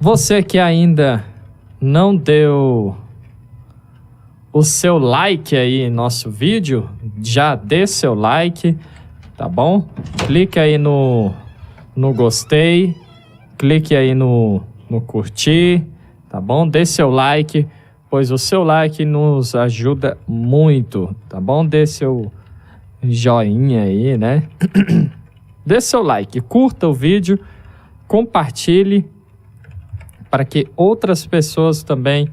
Você que ainda não deu o seu like aí no nosso vídeo, já dê seu like, tá bom? Clique aí no gostei, clique aí no curtir, tá bom? Dê seu like, pois o seu like nos ajuda muito, tá bom? Dê seu joinha aí, né? Dê seu like, curta o vídeo, compartilhe para que outras pessoas também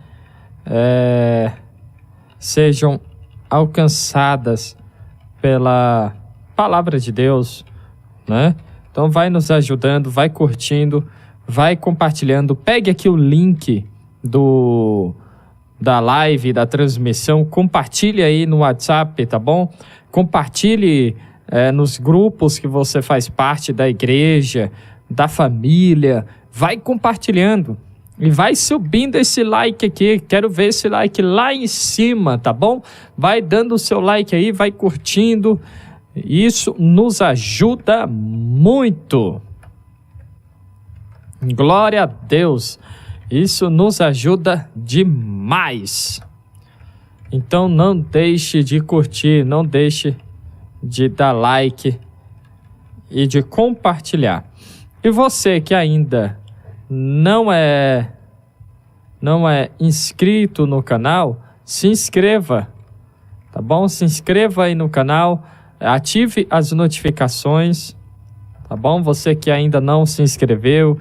sejam alcançadas pela palavra de Deus, né? Então vai nos ajudando, vai curtindo, vai compartilhando. Pegue aqui o link da live, da transmissão, compartilhe aí no WhatsApp, tá bom? Compartilhe nos grupos que você faz parte da igreja, da família, vai compartilhando. E vai subindo esse like aqui, quero ver esse like lá em cima, tá bom? Vai dando o seu like aí, vai curtindo, isso nos ajuda muito. Glória a Deus, isso nos ajuda demais. Então não deixe de curtir, não deixe de dar like e de compartilhar. E você que ainda não é inscrito no canal, se inscreva, tá bom? Se inscreva aí no canal, ative as notificações, tá bom? Você que ainda não se inscreveu,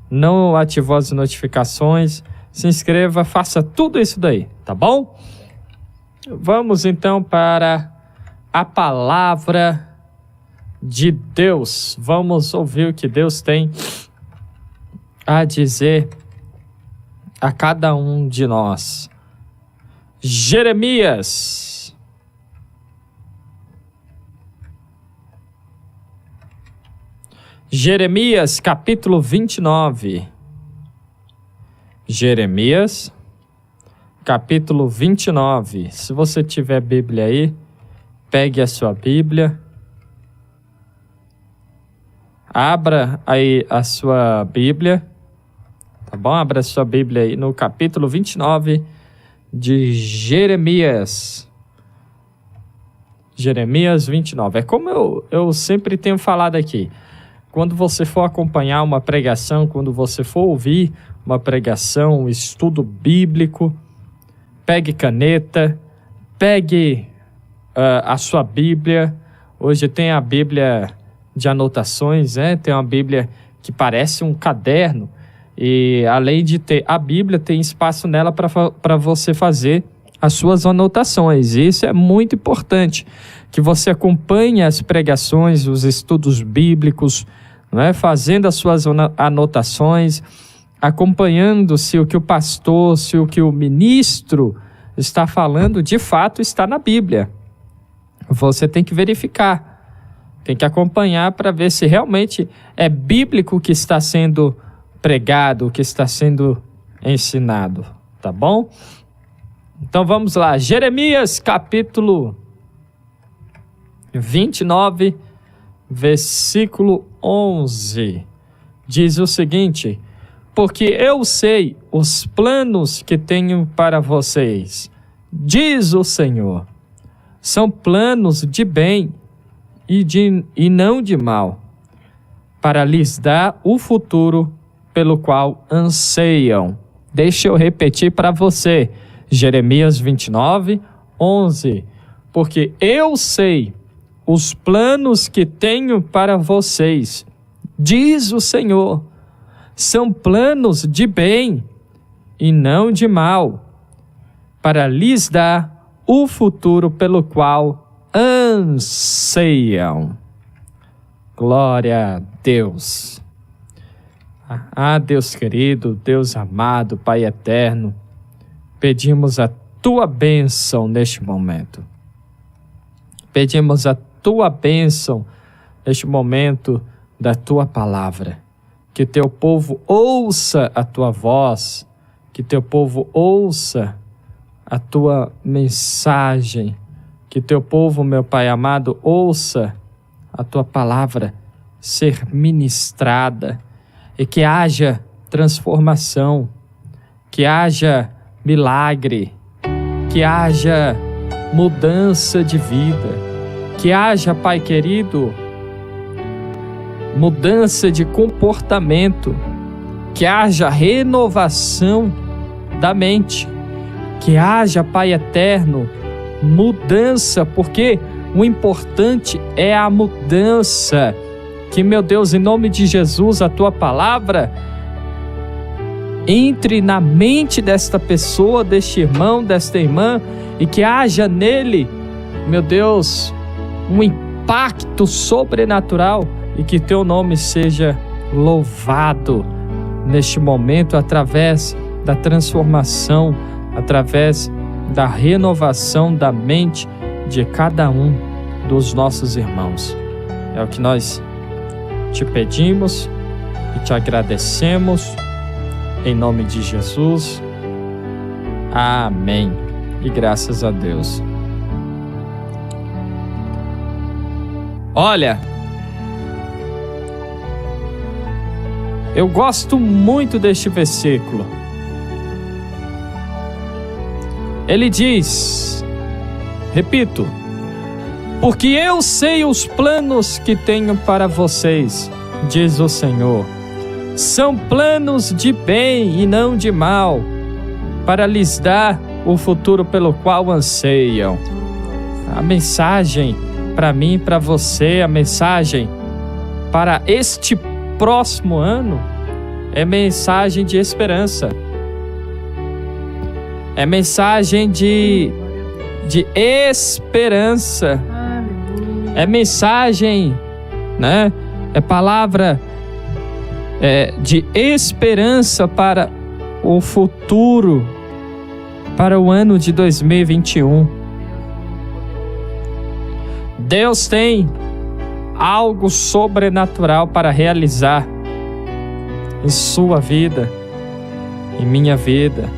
não ativou as notificações, se inscreva, faça tudo isso daí, tá bom? Vamos então para a palavra de Deus. Vamos ouvir o que Deus tem a dizer a cada um de nós. Jeremias, capítulo 29. Jeremias, capítulo 29. Se você tiver Bíblia aí, pegue a sua Bíblia. Abra aí a sua Bíblia, tá bom? Abra a sua Bíblia aí no capítulo 29 de Jeremias. Jeremias 29. É como eu sempre tenho falado aqui. Quando você for acompanhar uma pregação, quando você for ouvir uma pregação, um estudo bíblico, pegue caneta, pegue a sua Bíblia. Hoje tem a Bíblia de anotações, né? Tem uma Bíblia que parece um caderno e além de ter a Bíblia, tem espaço nela para você fazer as suas anotações. E isso é muito importante, que você acompanhe as pregações, os estudos bíblicos, né? Fazendo as suas anotações, acompanhando se o que o pastor, se o que o ministro está falando, de fato está na Bíblia. Você tem que verificar. Tem que acompanhar para ver se realmente é bíblico o que está sendo pregado, o que está sendo ensinado, tá bom? Então vamos lá, Jeremias capítulo 29, versículo 11, diz o seguinte: porque eu sei os planos que tenho para vocês, diz o Senhor, são planos de bem e não de mal, para lhes dar o futuro pelo qual anseiam. Deixa eu repetir para você, Jeremias 29, 11. Porque eu sei os planos que tenho para vocês, diz o Senhor, são planos de bem e não de mal, para lhes dar o futuro pelo qual anseiam. Glória a Deus. Ah, Deus querido, Deus amado, Pai eterno, pedimos a Tua bênção neste momento. Pedimos a Tua bênção neste momento da Tua palavra. Que Teu povo ouça a Tua voz, que Teu povo ouça a Tua mensagem, que Teu povo, meu Pai amado, ouça a Tua palavra ser ministrada e que haja transformação, que haja milagre, que haja mudança de vida, que haja, Pai querido, mudança de comportamento, que haja renovação da mente, que haja, Pai eterno, mudança, porque o importante é a mudança. Que, meu Deus, em nome de Jesus, a Tua palavra entre na mente desta pessoa, deste irmão, desta irmã, e que haja nele, meu Deus, um impacto sobrenatural, e que Teu nome seja louvado neste momento, através da transformação, através da renovação da mente de cada um dos nossos irmãos. É o que nós te pedimos e te agradecemos, em nome de Jesus. Amém. E graças a Deus. Olha, eu gosto muito deste versículo. Ele diz, repito, porque eu sei os planos que tenho para vocês, diz o Senhor. São planos de bem e não de mal, para lhes dar o futuro pelo qual anseiam. A mensagem para mim e para você, a mensagem para este próximo ano é mensagem de esperança. É mensagem de esperança. É mensagem, né? É palavra de esperança para o futuro, para o ano de 2021. Deus tem algo sobrenatural para realizar em sua vida, em minha vida.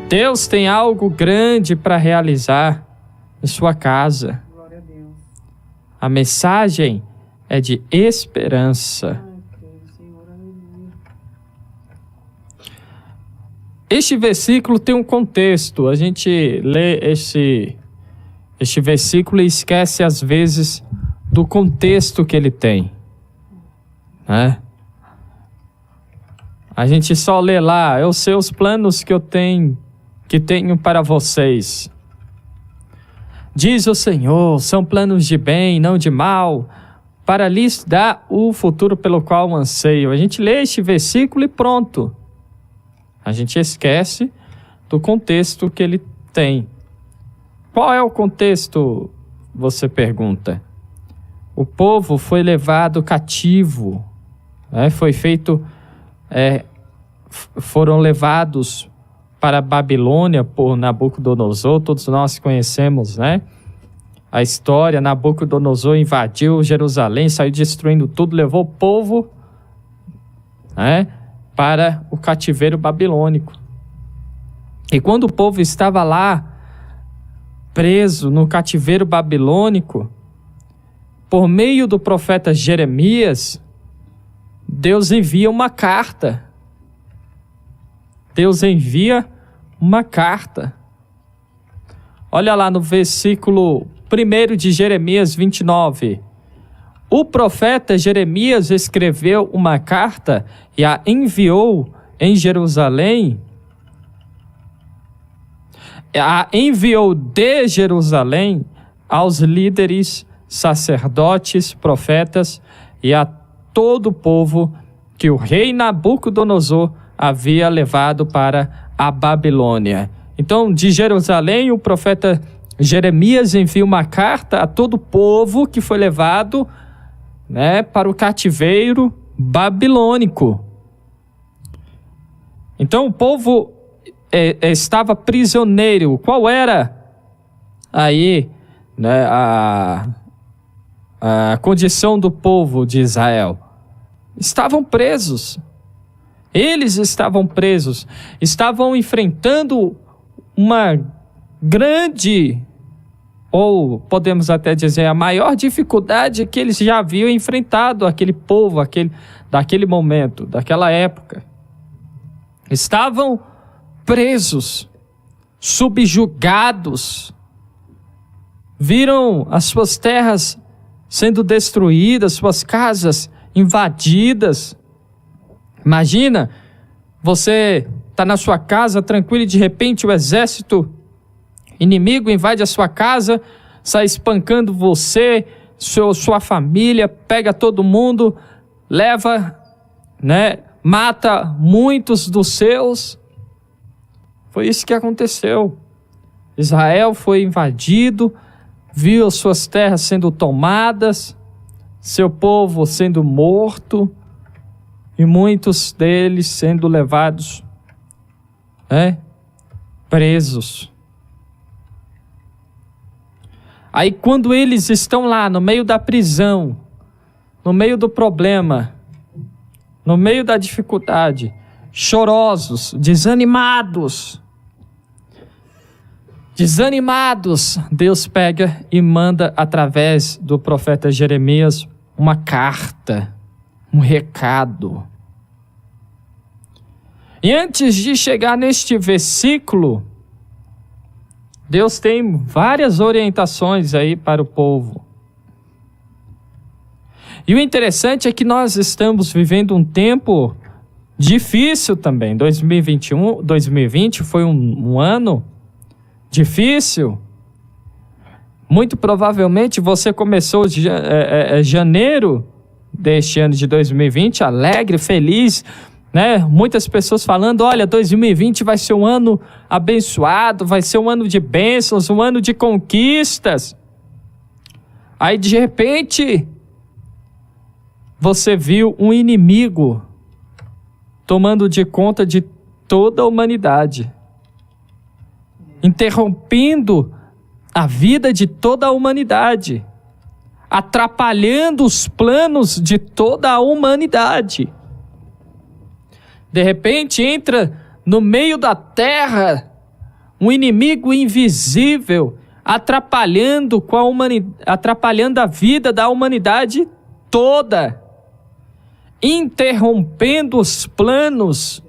Deus tem algo grande para realizar em sua casa. A mensagem é de esperança. Este versículo tem um contexto. A gente lê este versículo e esquece às vezes do contexto que ele tem, né? A gente só lê lá, eu sei os planos que tenho para vocês. Diz o Senhor, são planos de bem, não de mal, para lhes dar o futuro pelo qual anseio. A gente lê este versículo e pronto. A gente esquece do contexto que ele tem. Qual é o contexto? Você pergunta. O povo foi levado cativo, né? Foram levados para a Babilônia por Nabucodonosor. Todos nós conhecemos, né? A história. Nabucodonosor invadiu Jerusalém, saiu destruindo tudo, levou o povo, né, para o cativeiro babilônico. E quando o povo estava lá, preso no cativeiro babilônico, por meio do profeta Jeremias, Deus envia uma carta. Deus envia uma carta. Olha lá no versículo 1 de Jeremias 29. O profeta Jeremias escreveu uma carta e a enviou em Jerusalém. A enviou de Jerusalém aos líderes, sacerdotes, profetas e a todo o povo que o rei Nabucodonosor havia levado para a Babilônia. Então, de Jerusalém, o profeta Jeremias envia uma carta a todo o povo que foi levado, né, para o cativeiro babilônico. Então, o povo estava prisioneiro. Qual era aí, né, a condição do povo de Israel? Estavam presos. Eles estavam presos, estavam enfrentando uma grande ou podemos até dizer a maior dificuldade que eles já haviam enfrentado, aquele povo, daquele momento, daquela época. Estavam presos, subjugados, viram as suas terras sendo destruídas, suas casas invadidas. Imagina, você está na sua casa tranquilo e de repente o exército inimigo invade a sua casa, sai espancando você, sua família, pega todo mundo, leva, mata muitos dos seus. Foi isso que aconteceu. Israel foi invadido, viu suas terras sendo tomadas, seu povo sendo morto e muitos deles sendo levados, presos. Aí quando eles estão lá no meio da prisão, no meio do problema, no meio da dificuldade, chorosos, desanimados, Deus pega e manda através do profeta Jeremias uma carta, um recado. E antes de chegar neste versículo, Deus tem várias orientações aí para o povo. E o interessante é que nós estamos vivendo um tempo difícil também. 2020 foi um ano difícil. Muito provavelmente você começou janeiro deste ano de 2020 alegre, feliz, muitas pessoas falando, olha, 2020 vai ser um ano abençoado, vai ser um ano de bênçãos, um ano de conquistas. Aí de repente você viu um inimigo tomando de conta de toda a humanidade, interrompendo a vida de toda a humanidade, atrapalhando os planos de toda a humanidade. De repente entra no meio da terra um inimigo invisível, atrapalhando a vida da humanidade toda, interrompendo os planos,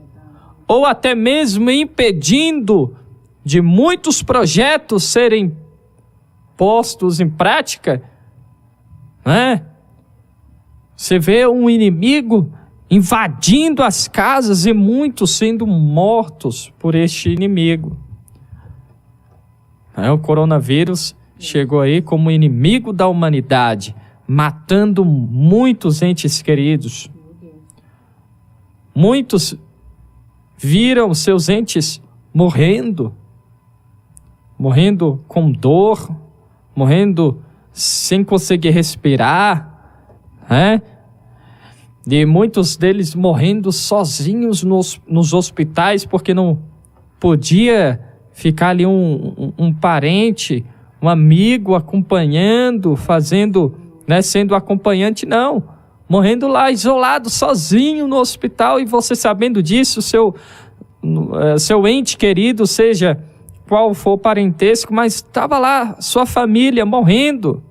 ou até mesmo impedindo de muitos projetos serem postos em prática. Você vê um inimigo invadindo as casas e muitos sendo mortos por este inimigo. O coronavírus chegou aí como inimigo da humanidade, matando muitos entes queridos. Muitos viram seus entes morrendo com dor, morrendo sem conseguir respirar, E muitos deles morrendo sozinhos nos hospitais, porque não podia ficar ali um parente, um amigo acompanhando, sendo acompanhante, não. Morrendo lá, isolado, sozinho no hospital, e você sabendo disso, seu ente querido, seja qual for o parentesco, mas estava lá, sua família morrendo.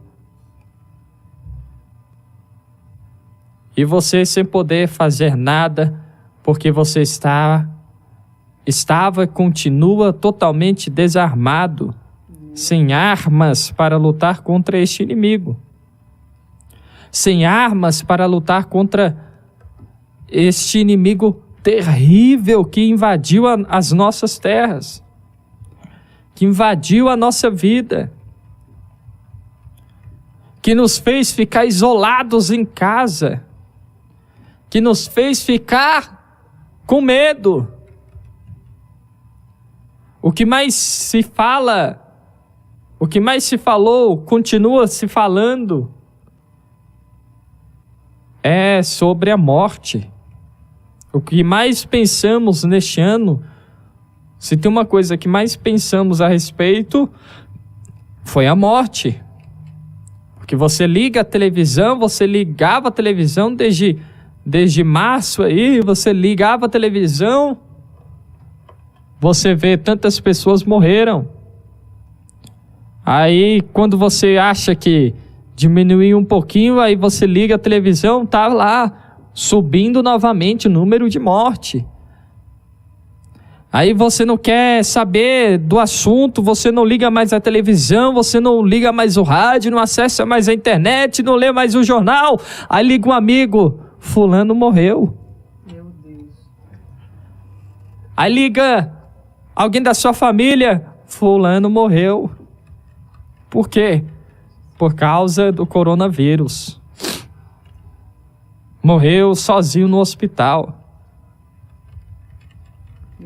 E você sem poder fazer nada, porque você estava e continua totalmente desarmado, sem armas para lutar contra este inimigo. Sem armas para lutar contra este inimigo terrível que invadiu as nossas terras, que invadiu a nossa vida, que nos fez ficar isolados em casa, que nos fez ficar com medo. O que mais se fala, o que mais se falou, continua se falando, é sobre a morte. O que mais pensamos neste ano, se tem uma coisa que mais pensamos a respeito, foi a morte. Porque você liga a televisão, você ligava a televisão desde março aí, você ligava a televisão, você vê tantas pessoas morreram. Aí quando você acha que diminuiu um pouquinho, aí você liga a televisão, tá lá subindo novamente o número de morte. Aí você não quer saber do assunto, você não liga mais a televisão, você não liga mais o rádio, não acessa mais a internet, não lê mais o jornal. Aí liga um amigo, fulano morreu. Meu Deus. Aí liga alguém da sua família, fulano morreu. Por quê? Por causa do coronavírus. Morreu sozinho no hospital.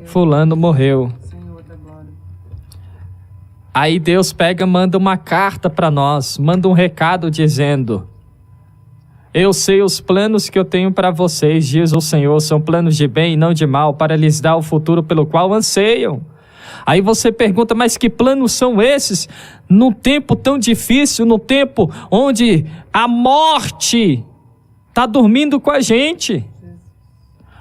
Fulano morreu. Senhor da glória. Aí Deus manda uma carta para nós, manda um recado dizendo: eu sei os planos que eu tenho para vocês, diz o Senhor, são planos de bem e não de mal, para lhes dar o futuro pelo qual anseiam. Aí você pergunta, mas que planos são esses? Num tempo tão difícil, no tempo onde a morte está dormindo com a gente.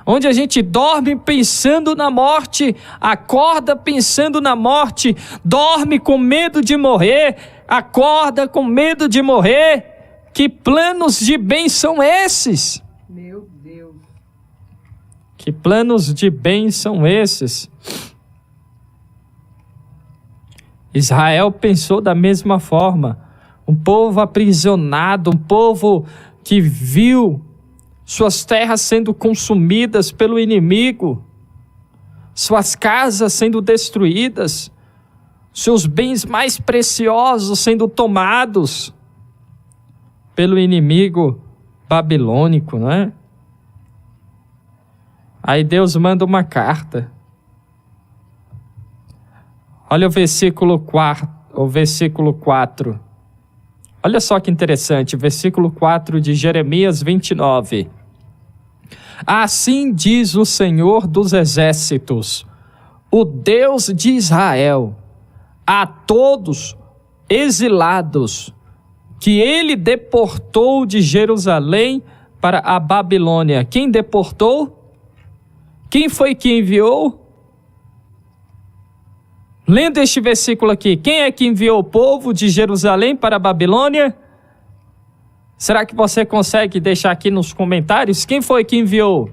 Onde a gente dorme pensando na morte, acorda pensando na morte, dorme com medo de morrer, acorda com medo de morrer. Que planos de bem são esses? Meu Deus. Que planos de bem são esses? Israel pensou da mesma forma. Um povo aprisionado, um povo que viu suas terras sendo consumidas pelo inimigo, suas casas sendo destruídas, seus bens mais preciosos sendo tomados pelo inimigo babilônico, não é? Aí Deus manda uma carta. Olha o versículo 4. Olha só que interessante, versículo 4 de Jeremias 29. Assim diz o Senhor dos Exércitos, o Deus de Israel, a todos exilados, que ele deportou de Jerusalém para a Babilônia. Quem deportou? Quem foi que enviou? Lendo este versículo aqui, quem é que enviou o povo de Jerusalém para a Babilônia? Será que você consegue deixar aqui nos comentários? Quem foi que enviou?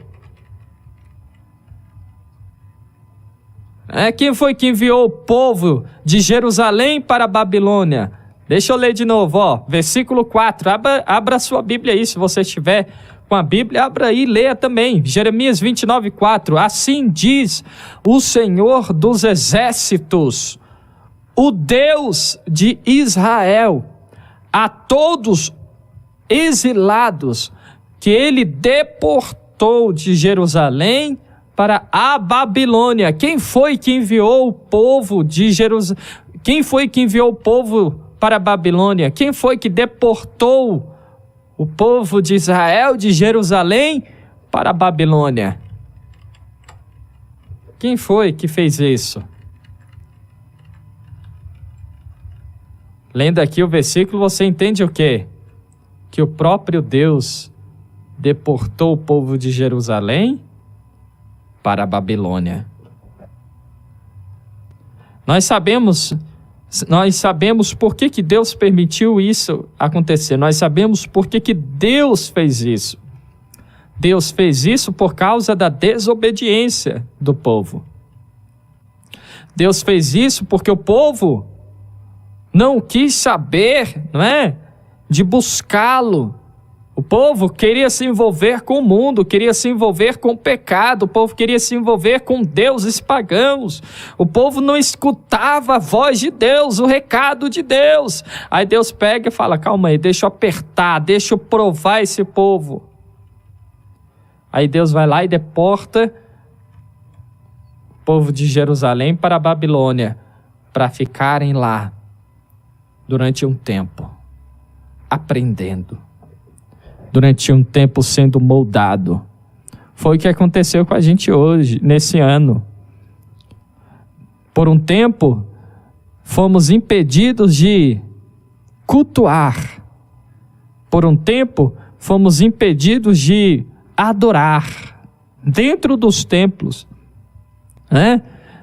Quem foi que enviou o povo de Jerusalém para a Babilônia? Deixa eu ler de novo, versículo 4. Abra a sua Bíblia aí, se você estiver com a Bíblia, abra aí e leia também. Jeremias 29, 4. Assim diz o Senhor dos Exércitos, o Deus de Israel, a todos exilados, que ele deportou de Jerusalém para a Babilônia. Quem foi que enviou o povo de Jerusalém? Quem foi que enviou o povo para a Babilônia? Quem foi que deportou o povo de Israel de Jerusalém para a Babilônia? Quem foi que fez isso? Lendo aqui o versículo, você entende o quê? Que o próprio Deus deportou o povo de Jerusalém para a Babilônia. Nós sabemos por que Deus permitiu isso acontecer. Nós sabemos por que Deus fez isso. Deus fez isso por causa da desobediência do povo. Deus fez isso porque o povo não quis saber, não é? De buscá-lo. O povo queria se envolver com o mundo, queria se envolver com o pecado, o povo queria se envolver com deuses pagãos. O povo não escutava a voz de Deus, o recado de Deus. Aí Deus pega e fala, calma aí, deixa eu apertar, deixa eu provar esse povo. Aí Deus vai lá e deporta o povo de Jerusalém para a Babilônia, para ficarem lá durante um tempo, aprendendo, durante um tempo sendo moldado. Foi o que aconteceu com a gente hoje, nesse ano. Por um tempo, fomos impedidos de cultuar. Por um tempo, fomos impedidos de adorar dentro dos templos.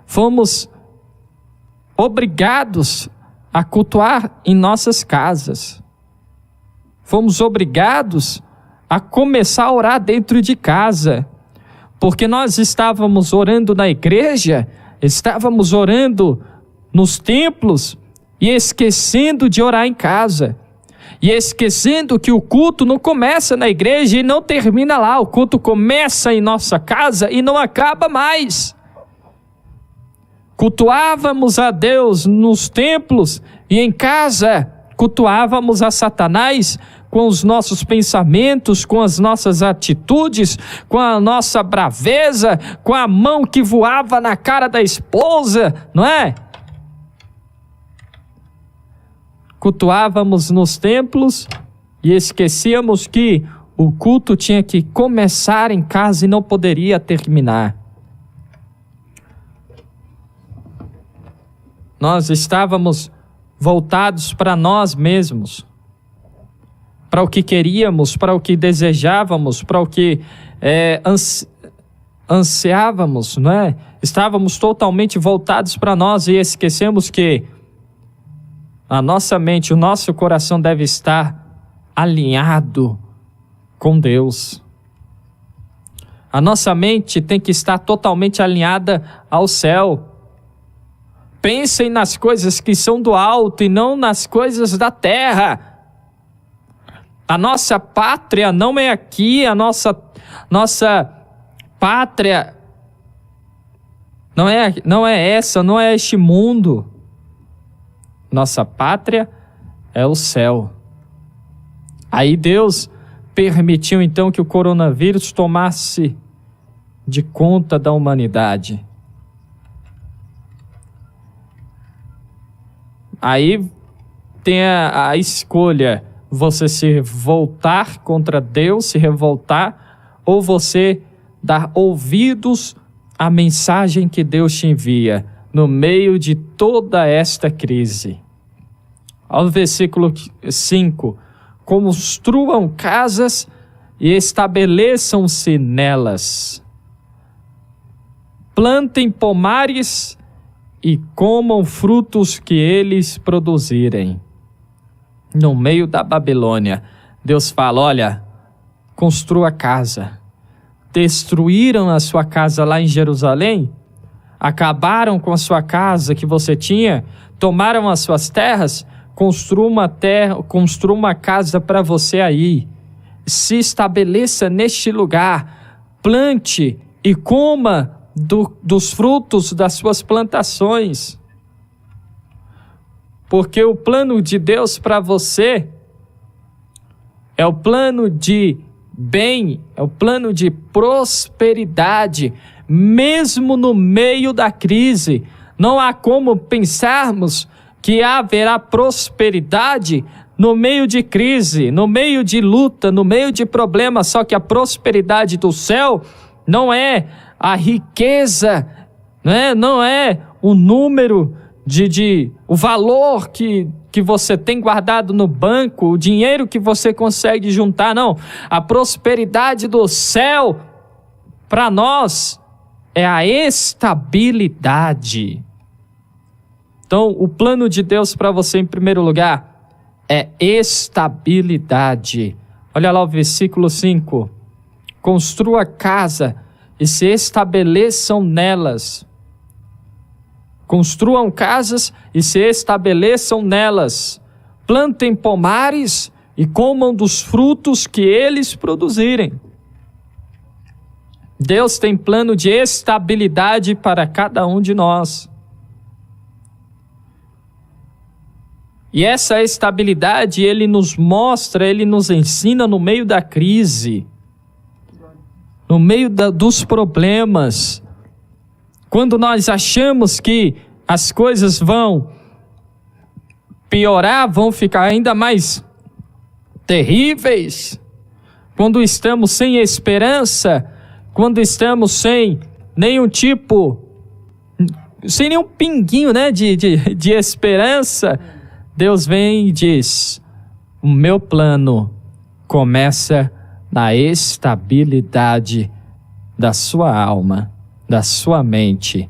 Fomos obrigados a cultuar em nossas casas. Fomos obrigados a começar a orar dentro de casa, porque nós estávamos orando na igreja, estávamos orando nos templos e esquecendo de orar em casa. E esquecendo que o culto não começa na igreja e não termina lá. O culto começa em nossa casa e não acaba mais. Cultuávamos a Deus nos templos e em casa cultuávamos a Satanás com os nossos pensamentos, com as nossas atitudes, com a nossa braveza, com a mão que voava na cara da esposa, não é? Cultuávamos nos templos e esquecíamos que o culto tinha que começar em casa e não poderia terminar. Nós estávamos voltados para nós mesmos, para o que queríamos, para o que desejávamos, para o que ansiávamos, não é? Estávamos totalmente voltados para nós e esquecemos que a nossa mente, o nosso coração deve estar alinhado com Deus. A nossa mente tem que estar totalmente alinhada ao céu. Pensem nas coisas que são do alto e não nas coisas da terra. A nossa pátria não é aqui, a nossa pátria não é essa, não é este mundo. Nossa pátria é o céu. Aí Deus permitiu então que o coronavírus tomasse de conta da humanidade. Aí tem a escolha, você se voltar contra Deus, se revoltar, ou você dar ouvidos à mensagem que Deus te envia no meio de toda esta crise. Ao versículo 5, construam casas e estabeleçam-se nelas. Plantem pomares e comam frutos que eles produzirem. No meio da Babilônia, Deus fala, olha, construa casa. Destruíram a sua casa lá em Jerusalém, acabaram com a sua casa que você tinha, tomaram as suas terras, construa uma casa para você aí. Se estabeleça neste lugar, plante e coma dos frutos das suas plantações. Porque o plano de Deus para você é o plano de bem, é o plano de prosperidade, mesmo no meio da crise. Não há como pensarmos que haverá prosperidade no meio de crise, no meio de luta, no meio de problemas. Só que a prosperidade do céu não é a riqueza, não é o número o valor que você tem guardado no banco, o dinheiro que você consegue juntar, não. A prosperidade do céu para nós é a estabilidade. Então, o plano de Deus para você, em primeiro lugar, é estabilidade. Olha lá o versículo 5. Construa casa e se estabeleçam nelas. Construam casas e se estabeleçam nelas. Plantem pomares e comam dos frutos que eles produzirem. Deus tem plano de estabilidade para cada um de nós. E essa estabilidade Ele nos mostra, Ele nos ensina no meio da crise, no meio dos problemas. Quando nós achamos que as coisas vão piorar, vão ficar ainda mais terríveis, quando estamos sem esperança, quando estamos sem nenhum pinguinho, de esperança, Deus vem e diz: o meu plano começa na estabilidade da sua alma, da sua mente.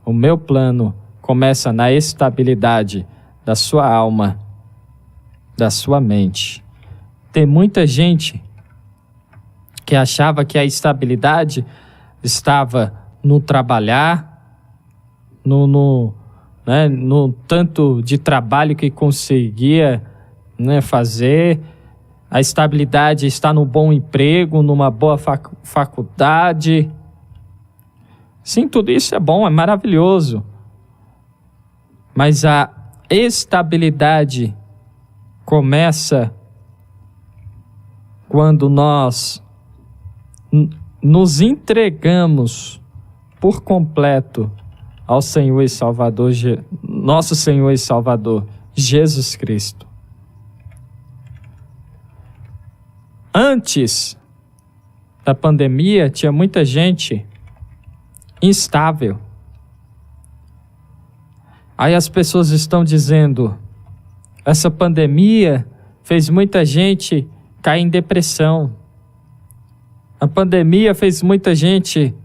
O meu plano começa na estabilidade da sua alma, da sua mente. Tem muita gente que achava que a estabilidade estava no trabalhar, no tanto de trabalho que conseguia, né, fazer. A estabilidade está no bom emprego, numa boa faculdade. Sim, tudo isso é bom, é maravilhoso. Mas a estabilidade começa quando nós nos entregamos por completo ao Senhor e Salvador, nosso Senhor e Salvador, Jesus Cristo. Antes da pandemia, tinha muita gente instável. Aí as pessoas estão dizendo, essa pandemia fez muita gente cair em depressão. A pandemia fez muita gente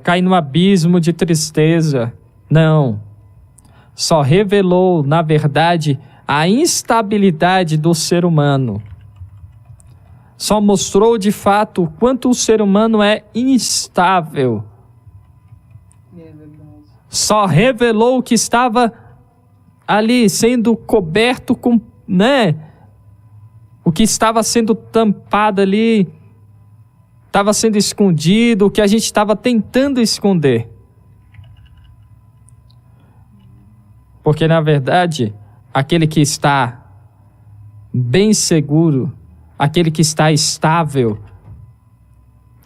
cair num abismo de tristeza. Não. Só revelou, na verdade, a instabilidade do ser humano. Só mostrou de fato o quanto o ser humano é instável. Só revelou o que estava ali sendo coberto com, o que estava sendo tampado ali, estava sendo escondido, o que a gente estava tentando esconder. Porque, na verdade, aquele que está bem seguro, aquele que está estável,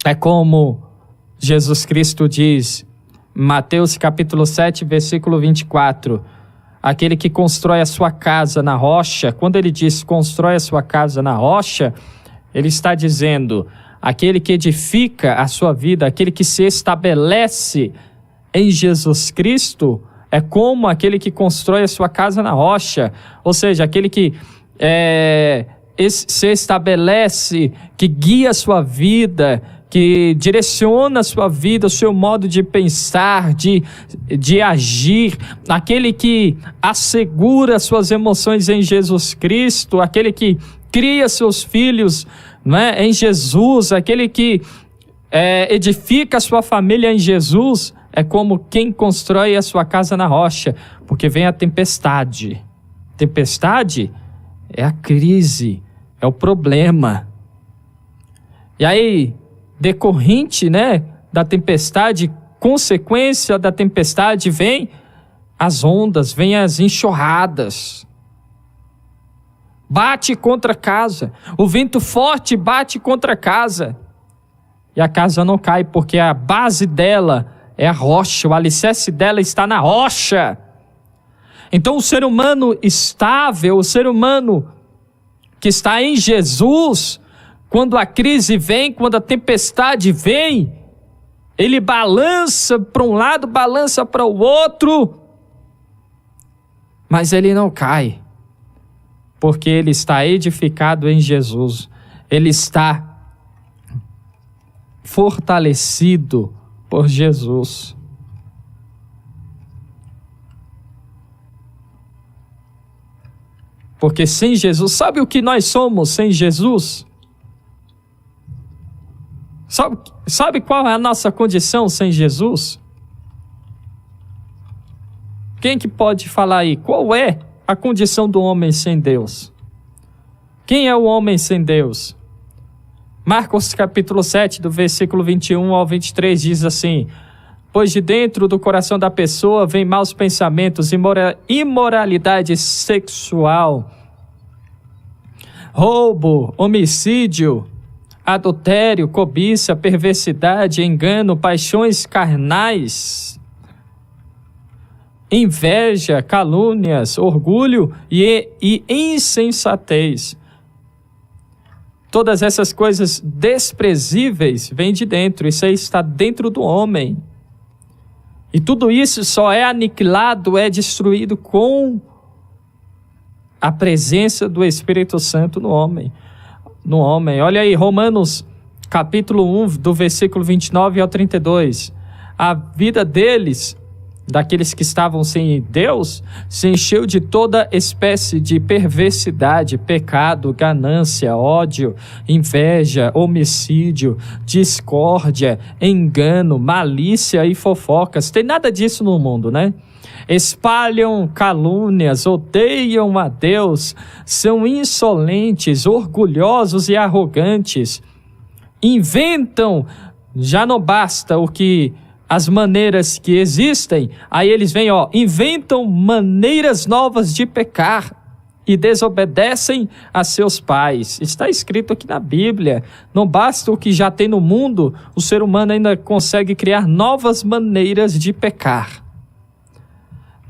é como Jesus Cristo diz, Mateus capítulo 7, versículo 24, aquele que constrói a sua casa na rocha. Quando ele diz constrói a sua casa na rocha, ele está dizendo, aquele que edifica a sua vida, aquele que se estabelece em Jesus Cristo, é como aquele que constrói a sua casa na rocha, ou seja, aquele que se estabelece, que guia a sua vida, que direciona a sua vida, o seu modo de pensar, de agir, aquele que assegura suas emoções em Jesus Cristo, aquele que cria seus filhos, em Jesus, aquele que edifica a sua família em Jesus, é como quem constrói a sua casa na rocha, porque vem a tempestade. Tempestade é a crise, é o problema. E aí, decorrente, da tempestade, consequência da tempestade, vem as ondas, vem as enxurradas. Bate contra a casa, o vento forte bate contra a casa. E a casa não cai, porque a base dela é a rocha, o alicerce dela está na rocha. Então o ser humano estável, o ser humano que está em Jesus, quando a crise vem, quando a tempestade vem, ele balança para um lado, balança para o outro, mas ele não cai, porque ele está edificado em Jesus, ele está fortalecido por Jesus. Porque sem Jesus, sabe o que nós somos sem Jesus? Sabe qual é a nossa condição sem Jesus? Quem que pode falar aí? Qual é a condição do homem sem Deus? Quem é o homem sem Deus? Marcos capítulo 7, do versículo 21 ao 23 diz assim: pois de dentro do coração da pessoa vem maus pensamentos, imoralidade sexual, roubo, homicídio, adultério, cobiça, perversidade, engano, paixões carnais, inveja, calúnias, orgulho e insensatez. Todas essas coisas desprezíveis vêm de dentro, isso aí está dentro do homem. E tudo isso só é aniquilado, é destruído com a presença do Espírito Santo no homem. Olha aí, Romanos capítulo 1, do versículo 29 ao 32. A vida deles daqueles que estavam sem Deus, se encheu de toda espécie de perversidade, pecado, ganância, ódio, inveja, homicídio, discórdia, engano, malícia e fofocas. Tem nada disso no mundo, né? Espalham calúnias, odeiam a Deus, são insolentes, orgulhosos e arrogantes. Inventam, já não basta o que as maneiras que existem, aí eles vêm, inventam maneiras novas de pecar e desobedecem a seus pais. Está escrito aqui na Bíblia. Não basta o que já tem no mundo, o ser humano ainda consegue criar novas maneiras de pecar.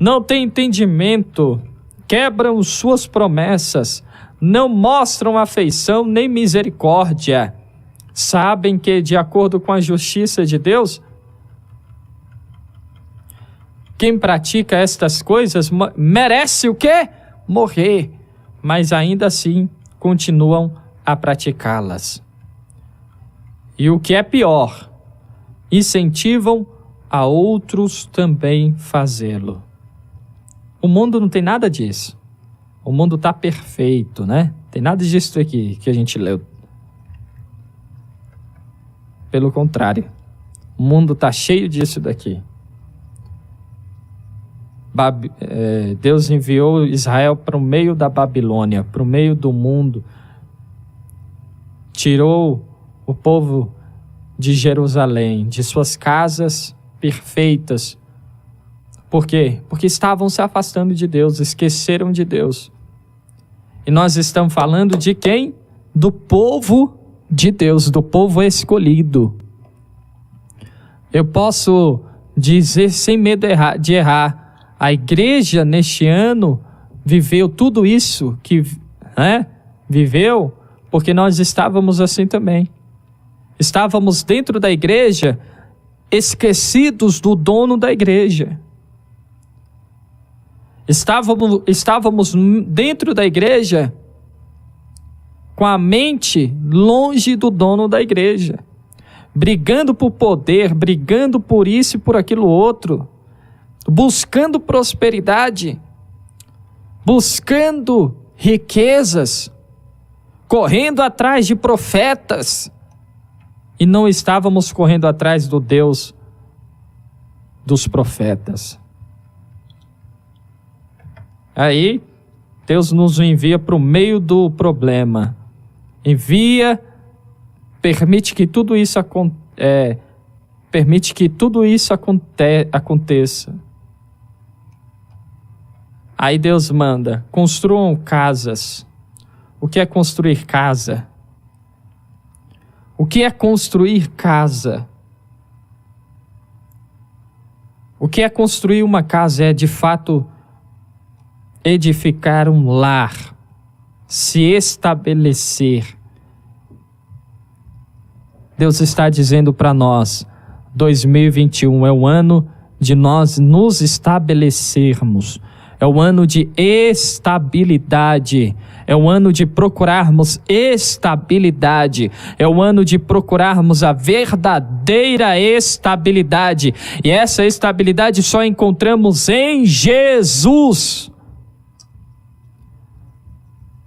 Não tem entendimento, quebram suas promessas, não mostram afeição nem misericórdia. Sabem que, de acordo com a justiça de Deus, quem pratica estas coisas merece o quê? Morrer, mas ainda assim continuam a praticá-las. E o que é pior, incentivam a outros também fazê-lo. O mundo não tem nada disso. O mundo está perfeito, né? Tem nada disso aqui que a gente leu. Pelo contrário, o mundo está cheio disso daqui. Deus enviou Israel para o meio da Babilônia, para o meio do mundo. Tirou o povo de Jerusalém, de suas casas perfeitas. Por quê? Porque estavam se afastando de Deus, esqueceram de Deus. E nós estamos falando de quem? Do povo de Deus, do povo escolhido. Eu posso dizer sem medo de errar, a igreja neste ano viveu tudo isso que viveu, porque nós estávamos assim também. Estávamos dentro da igreja, esquecidos do dono da igreja. Estávamos dentro da igreja com a mente longe do dono da igreja, brigando por poder, brigando por isso e por aquilo outro, buscando prosperidade, buscando riquezas, correndo atrás de profetas, e não estávamos correndo atrás do Deus dos profetas. Aí, Deus nos envia para o meio do problema. Permite que tudo isso aconteça. Aí Deus manda, construam casas. O que é construir casa? O que é construir casa? O que é construir uma casa? É de fato edificar um lar, se estabelecer. Deus está dizendo para nós, 2021 é o ano de nós nos estabelecermos, é o ano de estabilidade, é o ano de procurarmos estabilidade, é o ano de procurarmos a verdadeira estabilidade, e essa estabilidade só encontramos em Jesus.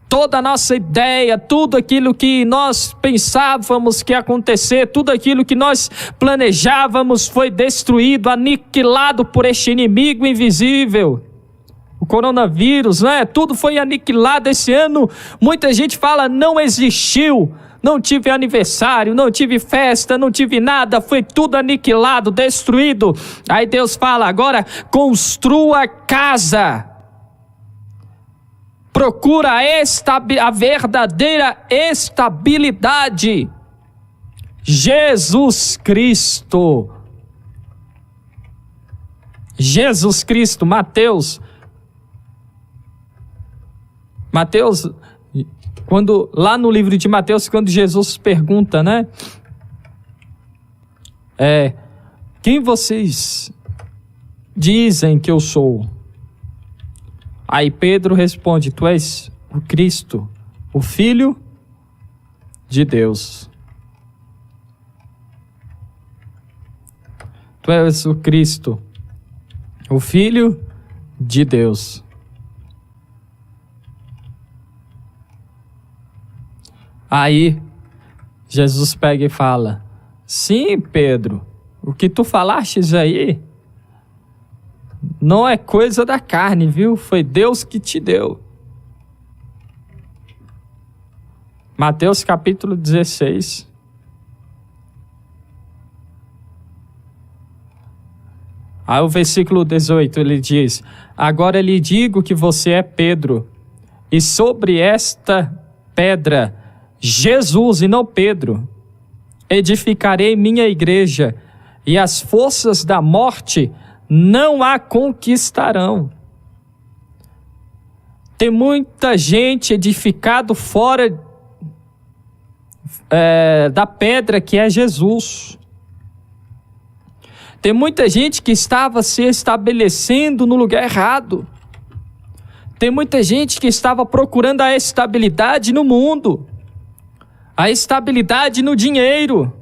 Toda a nossa ideia, tudo aquilo que nós pensávamos que ia acontecer, tudo aquilo que nós planejávamos foi destruído, aniquilado por este inimigo invisível. O coronavírus, né? Tudo foi aniquilado esse ano. Muita gente fala, não existiu. Não tive aniversário, não tive festa, não tive nada. Foi tudo aniquilado, destruído. Aí Deus fala, agora construa casa. Procura a verdadeira estabilidade. Jesus Cristo. Jesus Cristo, Mateus, lá no livro de Mateus, quando Jesus pergunta, né? Quem vocês dizem que eu sou? Aí Pedro responde, tu és o Cristo, o Filho de Deus. Tu és o Cristo, o Filho de Deus. Aí, Jesus pega e fala: sim, Pedro, o que tu falastes aí não é coisa da carne, viu? Foi Deus que te deu. Mateus capítulo 16. Aí o versículo 18, ele diz: agora lhe digo que você é Pedro, e sobre esta pedra, Jesus e não Pedro, edificarei minha igreja, e as forças da morte não a conquistarão. Tem muita gente edificado fora da pedra que é Jesus. Tem muita gente que estava se estabelecendo no lugar errado. Tem muita gente que estava procurando a estabilidade no mundo, a estabilidade no dinheiro,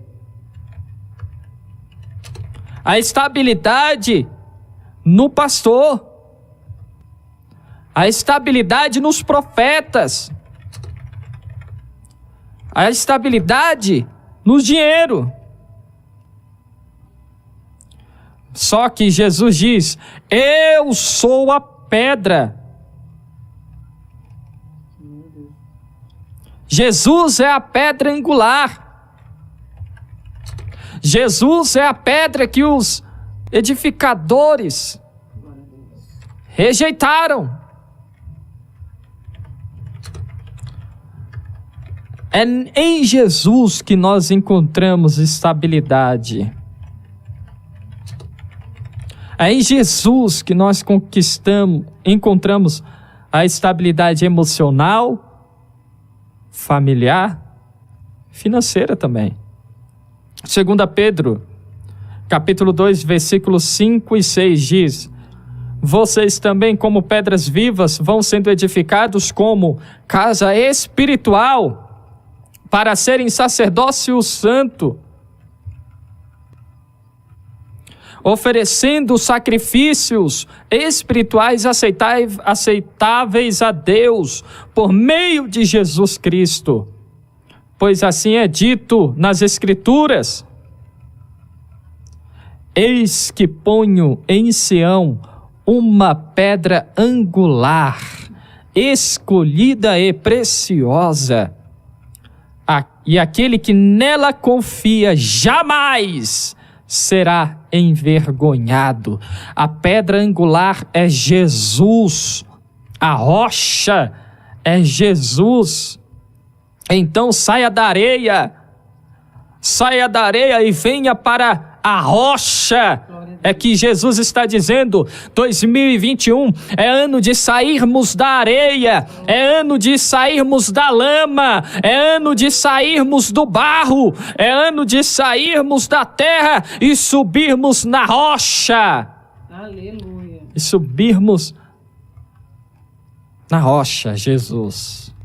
a estabilidade no pastor, a estabilidade nos profetas, a estabilidade no dinheiro. Só que Jesus diz: eu sou a pedra. Jesus é a pedra angular. Jesus é a pedra que os edificadores rejeitaram. É em Jesus que nós encontramos estabilidade. É em Jesus que nós encontramos a estabilidade emocional, familiar, financeira também. 2 Pedro, capítulo 2, versículos 5 e 6 diz: vocês também, como pedras vivas, vão sendo edificados como casa espiritual, para serem sacerdócio santo, oferecendo sacrifícios espirituais aceitáveis a Deus, por meio de Jesus Cristo. Pois assim é dito nas Escrituras: eis que ponho em Sião uma pedra angular, escolhida e preciosa, e aquele que nela confia jamais será envergonhado. A pedra angular é Jesus, a rocha é Jesus. Então saia da areia e venha para a rocha. É que Jesus está dizendo: 2021 é ano de sairmos da areia, é ano de sairmos da lama, é ano de sairmos do barro, é ano de sairmos da terra e subirmos na rocha. Aleluia. E subirmos na rocha, Jesus.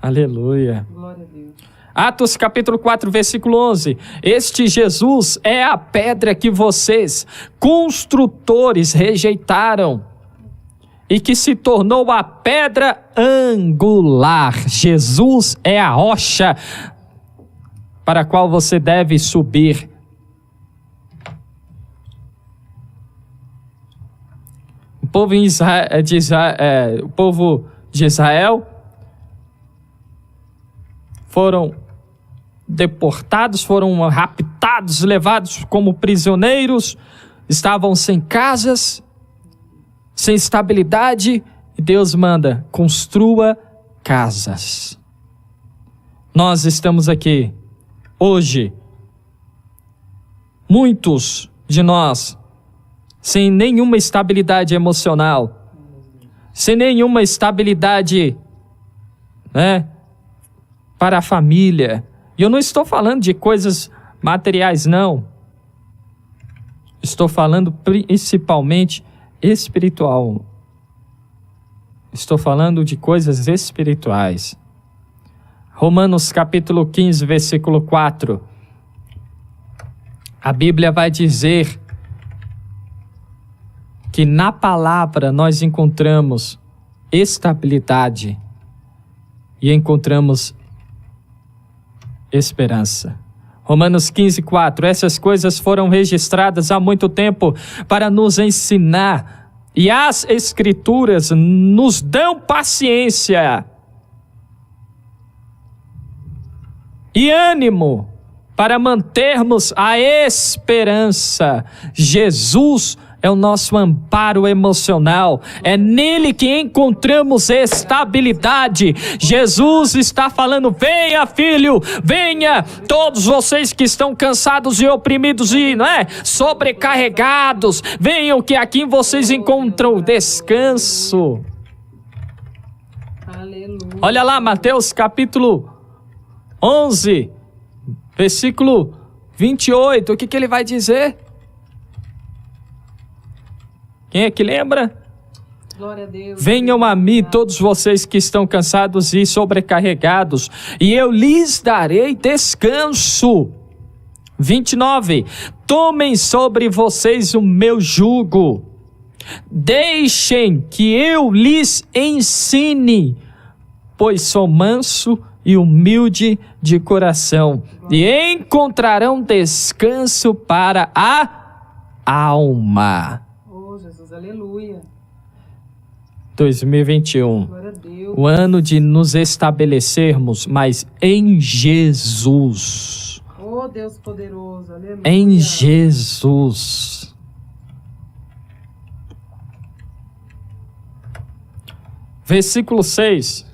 Aleluia. Glória a Deus. Atos capítulo 4, versículo 11. Este Jesus é a pedra que vocês, construtores, rejeitaram e que se tornou a pedra angular. Jesus é a rocha para a qual você deve subir. O povo de Israel foram deportados, foram raptados, levados como prisioneiros, estavam sem casas, sem estabilidade, e Deus manda: construa casas. Nós estamos aqui hoje, muitos de nós, sem nenhuma estabilidade emocional, sem nenhuma estabilidade, para a família. E eu não estou falando de coisas materiais, não. Estou falando principalmente espiritual. Estou falando de coisas espirituais. Romanos capítulo 15, versículo 4. A Bíblia vai dizer que na palavra nós encontramos estabilidade e encontramos esperança. Romanos 15:4, essas coisas foram registradas há muito tempo para nos ensinar, e as Escrituras nos dão paciência e ânimo para mantermos a esperança. Jesus é o nosso amparo emocional, é nele que encontramos estabilidade. Jesus está falando: venha, filho, venha, todos vocês que estão cansados e oprimidos e sobrecarregados, venham que aqui vocês encontram descanso. Aleluia. Olha lá, Mateus capítulo 11, versículo 28, o que ele vai dizer? Quem é que lembra? Glória a Deus. Venham a mim todos vocês que estão cansados e sobrecarregados, e eu lhes darei descanso. 29, tomem sobre vocês o meu jugo, deixem que eu lhes ensine, pois sou manso e humilde de coração, e encontrarão descanso para a alma. Oh, Jesus, aleluia. 2021, Glória a Deus. o ano de nos estabelecermos, mas em Jesus. Oh, Deus poderoso, aleluia. Em Jesus. Versículo 6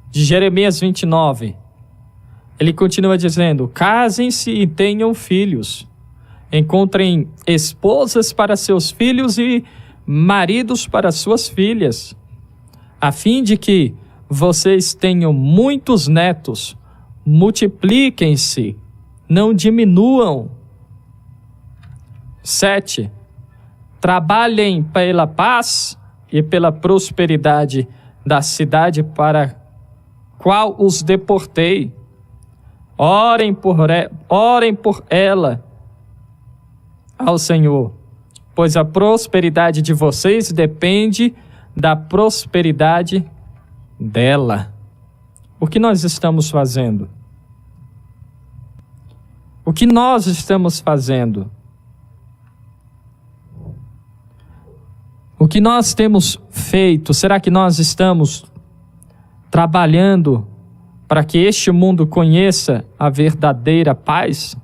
de Jeremias 29. Ele continua dizendo: casem-se e tenham filhos, encontrem esposas para seus filhos e maridos para suas filhas, a fim de que vocês tenham muitos netos, multipliquem-se, não diminuam. 7. Trabalhem pela paz e pela prosperidade da cidade para qual os deportei. Orem por ela ao Senhor, pois a prosperidade de vocês depende da prosperidade dela. O que nós estamos fazendo? O que nós estamos fazendo? O que nós temos feito? Será que nós estamos trabalhando para que este mundo conheça a verdadeira paz?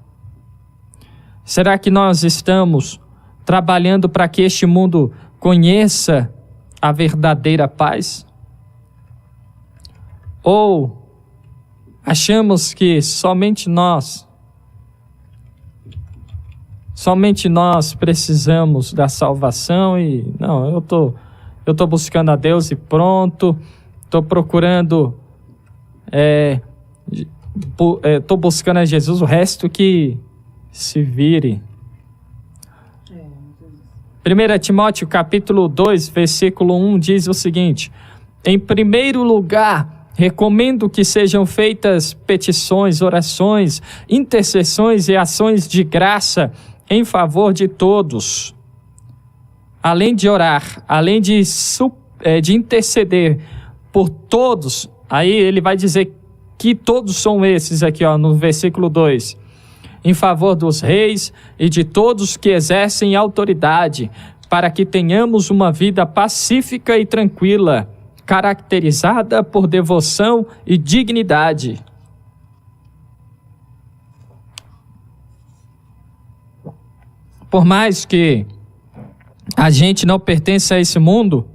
Será que nós estamos trabalhando para que este mundo conheça a verdadeira paz? Ou achamos que somente nós precisamos da salvação e não, eu tô buscando a Deus e pronto, tô procurando, tô buscando a Jesus, o resto que se vire. 1 Timóteo capítulo 2, versículo 1 diz o seguinte: em primeiro lugar, recomendo que sejam feitas petições, orações, intercessões e ações de graça em favor de todos. Além de orar, além de interceder por todos, aí ele vai dizer que todos são esses aqui, no versículo 2. Em favor dos reis e de todos que exercem autoridade, para que tenhamos uma vida pacífica e tranquila, caracterizada por devoção e dignidade. Por mais que a gente não pertença a esse mundo,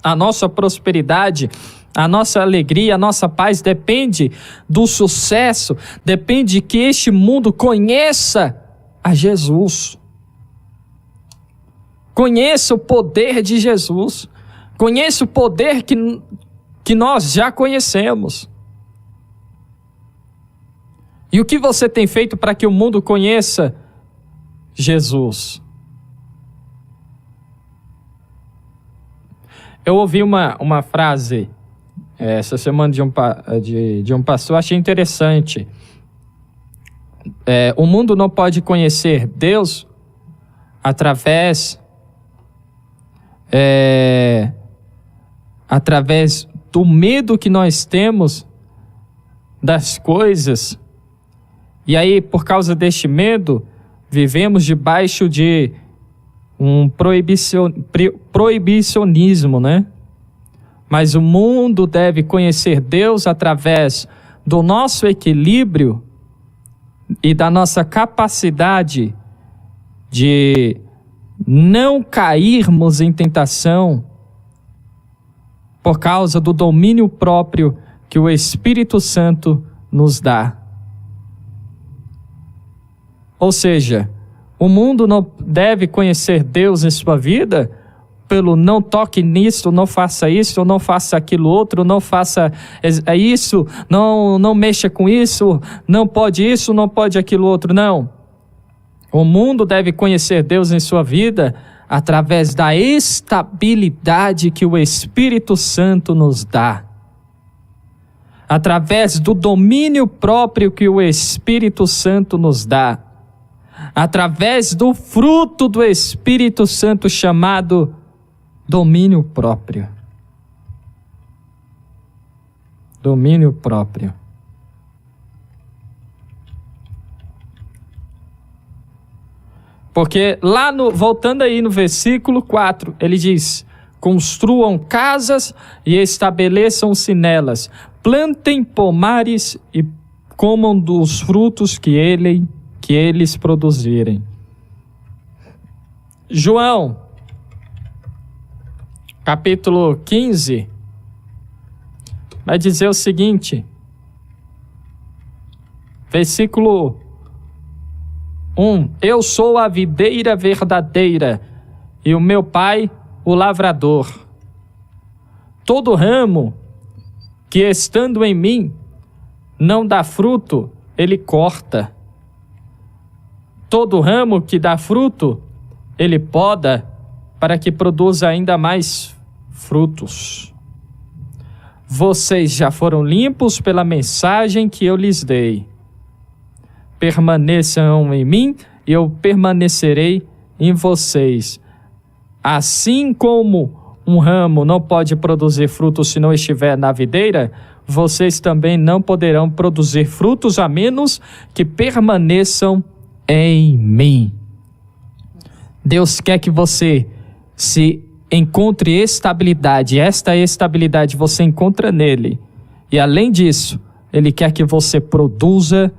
a nossa prosperidade, a nossa alegria, a nossa paz depende do sucesso, depende que este mundo conheça a Jesus. Conheça o poder de Jesus. Conheça o poder que nós já conhecemos. E o que você tem feito para que o mundo conheça Jesus? Eu ouvi uma frase essa semana de um pastor, achei interessante. O mundo não pode conhecer Deus através através do medo que nós temos das coisas. E aí, por causa deste medo, vivemos debaixo de um proibicionismo, né? Mas o mundo deve conhecer Deus através do nosso equilíbrio e da nossa capacidade de não cairmos em tentação por causa do domínio próprio que o Espírito Santo nos dá. Ou seja, o mundo não deve conhecer Deus em sua vida pelo não toque nisso, não faça isso, não faça aquilo outro, não faça isso, não mexa com isso, não pode isso, não pode aquilo outro, não. O mundo deve conhecer Deus em sua vida através da estabilidade que o Espírito Santo nos dá. Através do domínio próprio que o Espírito Santo nos dá. Através do fruto do Espírito Santo chamado domínio próprio. Domínio próprio. Porque lá voltando aí no versículo 4, ele diz: construam casas e estabeleçam-se nelas, plantem pomares e comam dos frutos que eles produzirem. João, capítulo 15, vai dizer o seguinte, versículo 1: eu sou a videira verdadeira e o meu pai o lavrador. Todo ramo que estando em mim não dá fruto, ele corta. Todo ramo que dá fruto, ele poda para que produza ainda mais frutos. Vocês já foram limpos pela mensagem que eu lhes dei. Permaneçam em mim e eu permanecerei em vocês. Assim como um ramo não pode produzir frutos se não estiver na videira, vocês também não poderão produzir frutos a menos que permaneçam em mim. Deus quer que você se encontre estabilidade. Esta estabilidade você encontra nele. E além disso, ele quer que você produza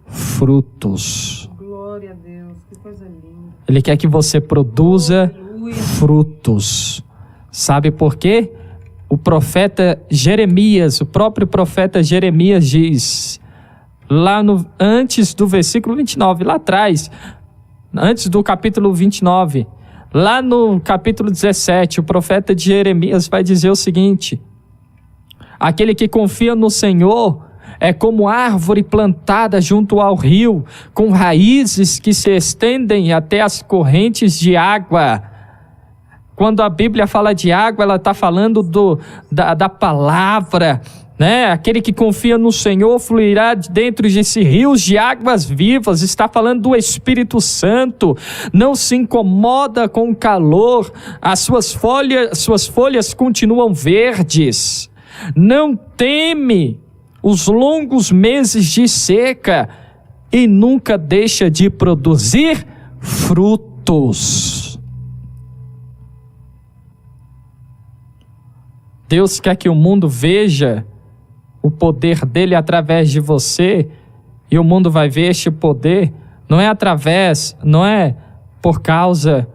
frutos. Glória a Deus, que coisa linda. Ele quer que você produza frutos. Sabe por quê? O profeta Jeremias, o próprio profeta Jeremias diz, antes do versículo 29, lá atrás, antes do capítulo 29, lá no capítulo 17, o profeta de Jeremias vai dizer o seguinte: aquele que confia no Senhor é como árvore plantada junto ao rio, com raízes que se estendem até as correntes de água. Quando a Bíblia fala de água, ela está falando da palavra, né? Aquele que confia no Senhor fluirá dentro desse rios de águas vivas. Está falando do Espírito Santo. Não se incomoda com o calor, as suas folhas continuam verdes. Não teme os longos meses de seca e nunca deixa de produzir frutos. Deus quer que o mundo veja o poder dele através de você, e o mundo vai ver este poder, não é por causa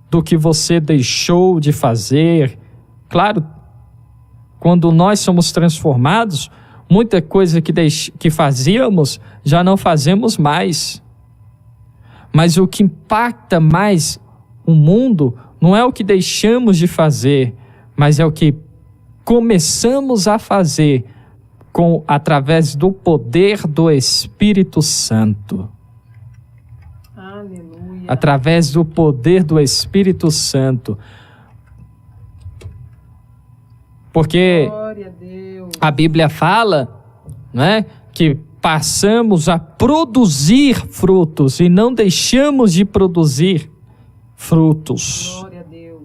do que você deixou de fazer. Claro, quando nós somos transformados, muita coisa que fazíamos, já não fazemos mais. Mas o que impacta mais o mundo não é o que deixamos de fazer, mas é o que começamos a fazer através do poder do Espírito Santo. Aleluia. Através do poder do Espírito Santo. Porque Glória a Deus. a Bíblia fala, né, que passamos a produzir frutos e não deixamos de produzir frutos. Glória a Deus.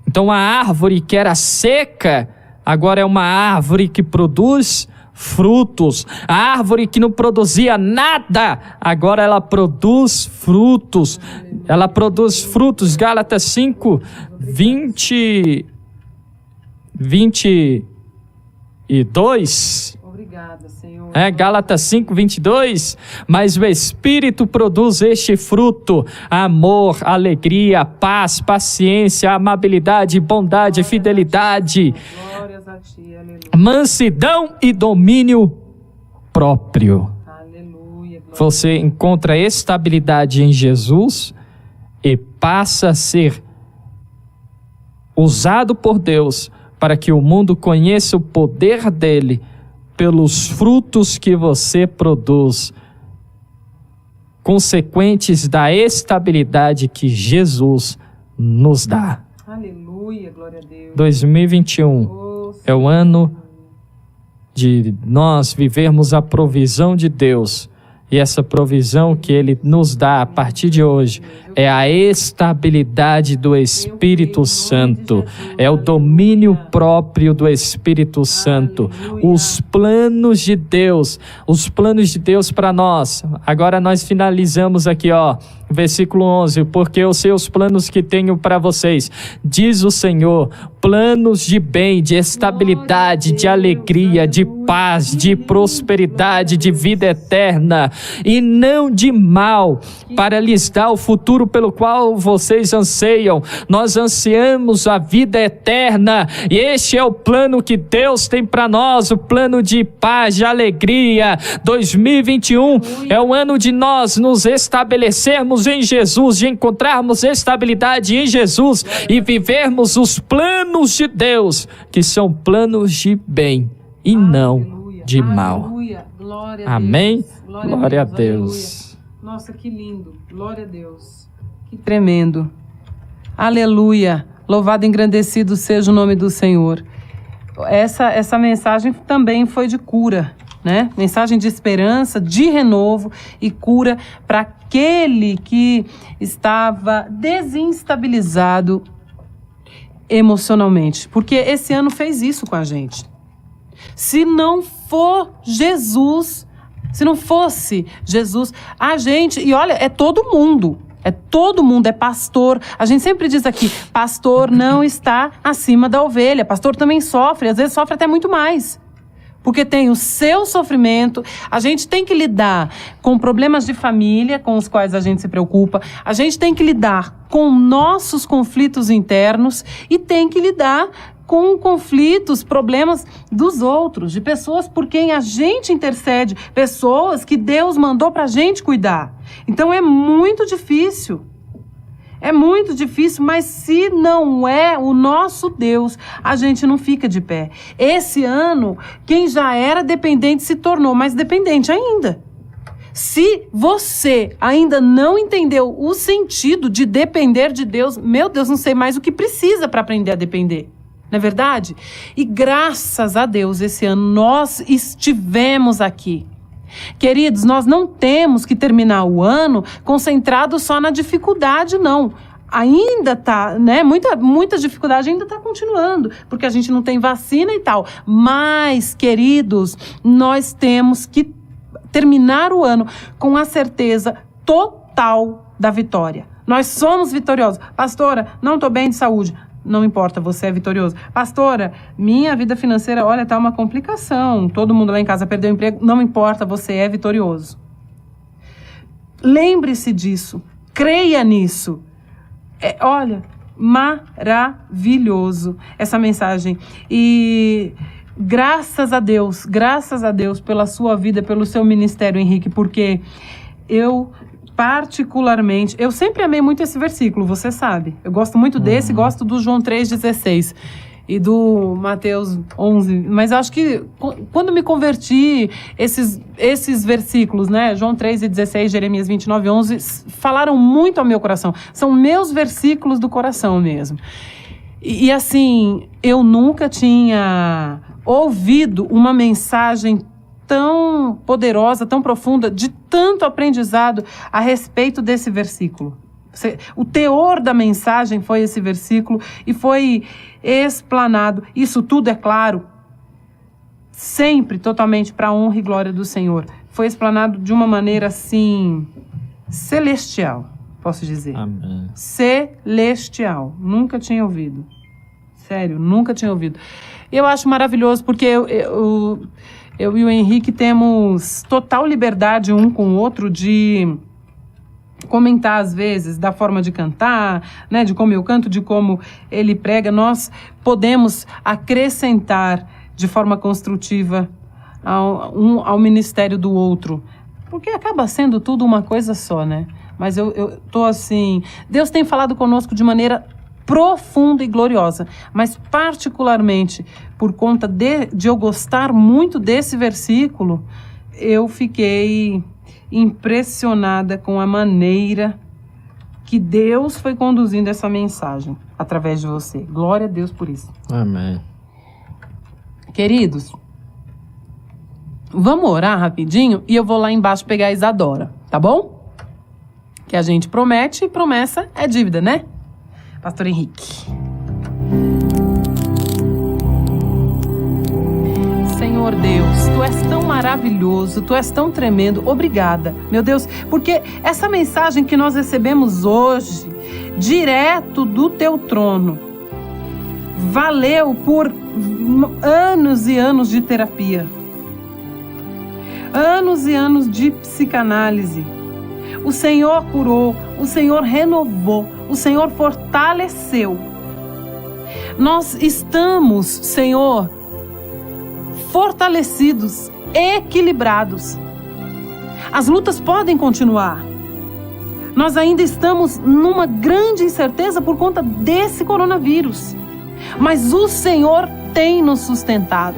Então a árvore que era seca, agora é uma árvore que produz frutos. A árvore que não produzia nada, agora ela produz frutos. Ela produz frutos. Gálatas 5, 22. Obrigada, Senhor. Gálatas 5, 22. Mas o Espírito produz este fruto: amor, alegria, paz, paciência, amabilidade, bondade, fidelidade, Glórias a ti, aleluia. mansidão e domínio próprio. Aleluia. Glória. Você encontra estabilidade em Jesus e passa a ser usado por Deus para que o mundo conheça o poder dele pelos frutos que você produz, consequentes da estabilidade que Jesus nos dá. Aleluia, glória a Deus. 2021 Oh, é o ano de nós vivermos a provisão de Deus. E essa provisão que Ele nos dá a partir de hoje é a estabilidade do Espírito Santo, é o domínio próprio do Espírito Santo, os planos de Deus para nós. Agora nós finalizamos aqui, versículo 11, porque eu sei os planos que tenho para vocês, diz o Senhor, planos de bem, de estabilidade, de alegria, de paz, de prosperidade, de vida eterna, e não de mal, para lhes dar o futuro pelo qual vocês anseiam. Nós ansiamos a vida eterna, e este é o plano que Deus tem para nós, o plano de paz, de alegria. 2021 é o ano de nós nos estabelecermos em Jesus, de encontrarmos estabilidade em Jesus e vivermos os planos de Deus, que são planos de bem e não de mal. Aleluia. Glória a Amém? Deus. Glória a Deus. Aleluia. Nossa, que lindo. Glória a Deus. Que tremendo. Aleluia. Louvado e engrandecido seja o nome do Senhor. Essa mensagem também foi de cura, né? Mensagem de esperança, de renovo e cura para aquele que estava desestabilizado emocionalmente. Porque esse ano fez isso com a gente. Se não for Jesus, se não fosse Jesus, a gente, e olha, é todo mundo, é pastor. A gente sempre diz aqui, pastor não está acima da ovelha, pastor também sofre, às vezes sofre até muito mais. Porque tem o seu sofrimento, a gente tem que lidar com problemas de família com os quais a gente se preocupa, a gente tem que lidar com nossos conflitos internos e tem que lidar com conflitos, problemas dos outros, de pessoas por quem a gente intercede, pessoas que Deus mandou pra gente cuidar. Então é muito difícil. É muito difícil, mas se não é o nosso Deus, a gente não fica de pé. Esse ano, quem já era dependente se tornou mais dependente ainda. Se você ainda não entendeu o sentido de depender de Deus, meu Deus, não sei mais o que precisa para aprender a depender. Não é verdade? E graças a Deus, esse ano nós estivemos aqui. Queridos, nós não temos que terminar o ano concentrado só na dificuldade, não. Ainda tá, né? Muita dificuldade ainda está continuando, porque a gente não tem vacina e tal. Mas, queridos, nós temos que terminar o ano com a certeza total da vitória. Nós somos vitoriosos. Pastora, não estou bem de saúde. Não importa, você é vitorioso. Pastora, minha vida financeira, olha, tá uma complicação. Todo mundo lá em casa perdeu o emprego. Não importa, você é vitorioso. Lembre-se disso. Creia nisso. Olha, maravilhoso essa mensagem. E graças a Deus pela sua vida, pelo seu ministério, Henrique, porque particularmente, eu sempre amei muito esse versículo, você sabe. Eu gosto muito desse, gosto do João 3,16 e do Mateus 11. Mas acho que quando me converti, esses versículos, né? João 3,16, Jeremias 29,11, falaram muito ao meu coração. São meus versículos do coração mesmo. E assim, eu nunca tinha ouvido uma mensagem tão poderosa, tão profunda, de tanto aprendizado a respeito desse versículo. O teor da mensagem foi esse versículo e foi explanado. Isso tudo, é claro, sempre totalmente para a honra e glória do Senhor. Foi explanado de uma maneira assim, celestial, posso dizer. Amém. Celestial. Nunca tinha ouvido. Sério, nunca tinha ouvido. Eu acho maravilhoso porque eu e o Henrique temos total liberdade um com o outro de comentar às vezes da forma de cantar, né, de como eu canto, de como ele prega. Nós podemos acrescentar de forma construtiva ao ministério do outro, porque acaba sendo tudo uma coisa só, né? Mas eu tô assim, Deus tem falado conosco de maneira profunda e gloriosa, mas particularmente por conta de eu gostar muito desse versículo, eu fiquei impressionada com a maneira que Deus foi conduzindo essa mensagem através de você. Glória a Deus por isso. Amém. Queridos, vamos orar rapidinho e eu vou lá embaixo pegar a Isadora, tá bom? Que a gente promete e promessa é dívida, né? Pastor Henrique. Senhor Deus, Tu és tão maravilhoso, Tu és tão tremendo. Obrigada, meu Deus, porque essa mensagem que nós recebemos hoje, direto do Teu trono, valeu por anos e anos de terapia, anos e anos de psicanálise. O Senhor curou, o Senhor renovou, o Senhor fortaleceu. Nós estamos, Senhor, fortalecidos, equilibrados. As lutas podem continuar. Nós ainda estamos numa grande incerteza por conta desse coronavírus. Mas o Senhor tem nos sustentado.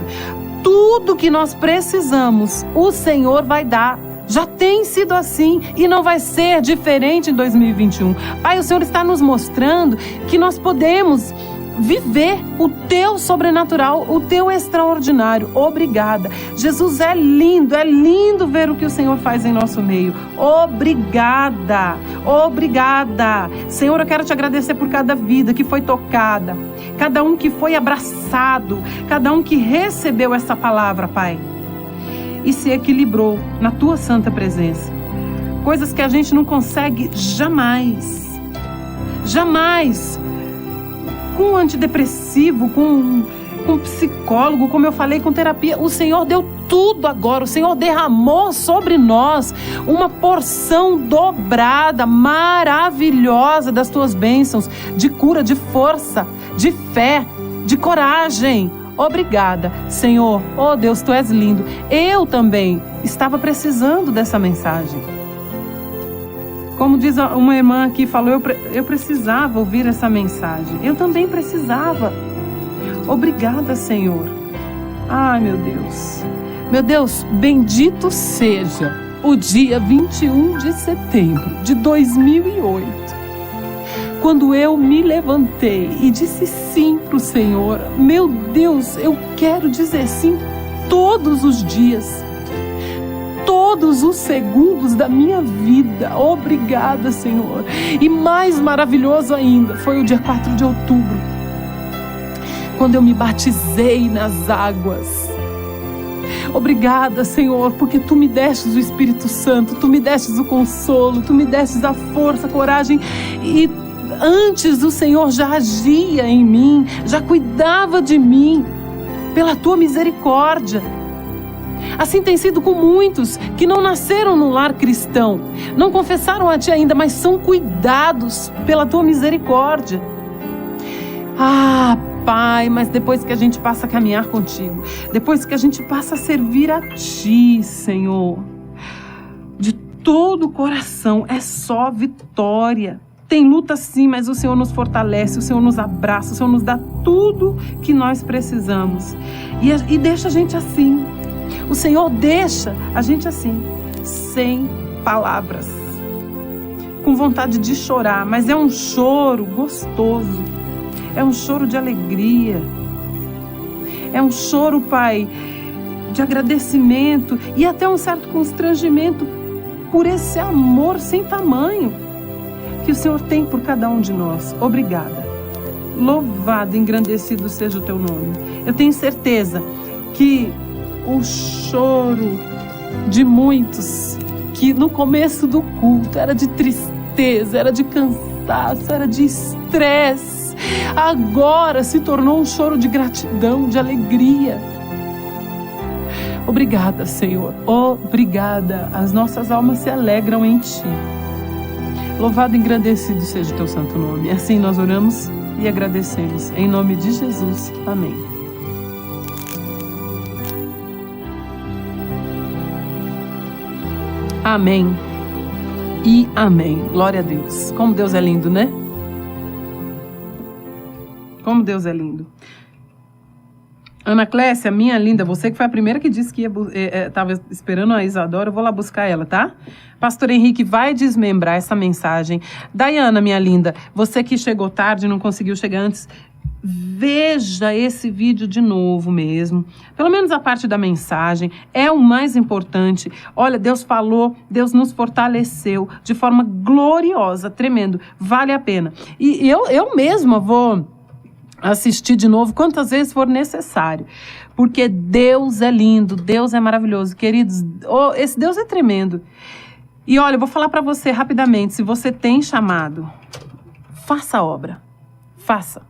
Tudo que nós precisamos, o Senhor vai dar. Já tem sido assim e não vai ser diferente em 2021. Pai, o Senhor está nos mostrando que nós podemos viver o Teu sobrenatural, o Teu extraordinário. Obrigada. Jesus, é lindo ver o que o Senhor faz em nosso meio. Obrigada, obrigada. Senhor, eu quero Te agradecer por cada vida que foi tocada, cada um que foi abraçado, cada um que recebeu essa palavra, Pai, e se equilibrou na Tua santa presença. Coisas que a gente não consegue jamais, com antidepressivo, com psicólogo, como eu falei, com terapia. O Senhor deu tudo agora. O Senhor derramou sobre nós uma porção dobrada, maravilhosa das Tuas bênçãos, de cura, de força, de fé, de coragem. Obrigada, Senhor. Oh Deus, Tu és lindo. Eu também estava precisando dessa mensagem. Como diz uma irmã aqui, falou, eu precisava ouvir essa mensagem. Eu também precisava. Obrigada, Senhor. Ai, meu Deus. Meu Deus, bendito seja o dia 21 de setembro de 2008. Quando eu me levantei e disse sim para o Senhor. Meu Deus, eu quero dizer sim todos os dias, todos os segundos da minha vida. Obrigada, Senhor. E mais maravilhoso ainda foi o dia 4 de outubro, quando eu me batizei nas águas. Obrigada, Senhor, porque Tu me destes o Espírito Santo, Tu me destes o consolo, Tu me destes a força, a coragem. E antes o Senhor já agia em mim, já cuidava de mim, pela Tua misericórdia. Assim tem sido com muitos que não nasceram num lar cristão, não confessaram a Ti ainda, mas são cuidados pela Tua misericórdia. Ah, Pai, mas depois que a gente passa a caminhar contigo, depois que a gente passa a servir a Ti, Senhor, de todo o coração, é só vitória. Tem luta sim, mas o Senhor nos fortalece, o Senhor nos abraça, o Senhor nos dá tudo que nós precisamos. E deixa a gente assim. O Senhor deixa a gente assim, sem palavras, com vontade de chorar, mas é um choro gostoso, é um choro de alegria, é um choro, Pai, de agradecimento e até um certo constrangimento por esse amor sem tamanho. que o Senhor tem por cada um de nós. Obrigada. Louvado, engrandecido seja o teu nome. Eu tenho certeza que o choro de muitos, que no começo do culto era de tristeza, era de cansaço, era de estresse, agora se tornou um choro de gratidão, de alegria. Obrigada, Senhor. Obrigada. As nossas almas se alegram em Ti. Louvado e engrandecido seja o Teu santo nome. Assim nós oramos e agradecemos. Em nome de Jesus. Amém. Amém. E amém. Glória a Deus. Como Deus é lindo, né? Como Deus é lindo. Ana Clécia, minha linda, você que foi a primeira que disse que estava esperando a Isadora, eu vou lá buscar ela, tá? Pastor Henrique vai desmembrar essa mensagem. Dayana, minha linda, você que chegou tarde, não conseguiu chegar antes, veja esse vídeo de novo mesmo. Pelo menos a parte da mensagem é o mais importante. Olha, Deus falou, Deus nos fortaleceu de forma gloriosa, tremendo. Vale a pena. E eu mesma vou assistir de novo quantas vezes for necessário, porque Deus é lindo, Deus é maravilhoso, queridos, esse Deus é tremendo. E olha, eu vou falar para você rapidamente, se você tem chamado, faça a obra, faça.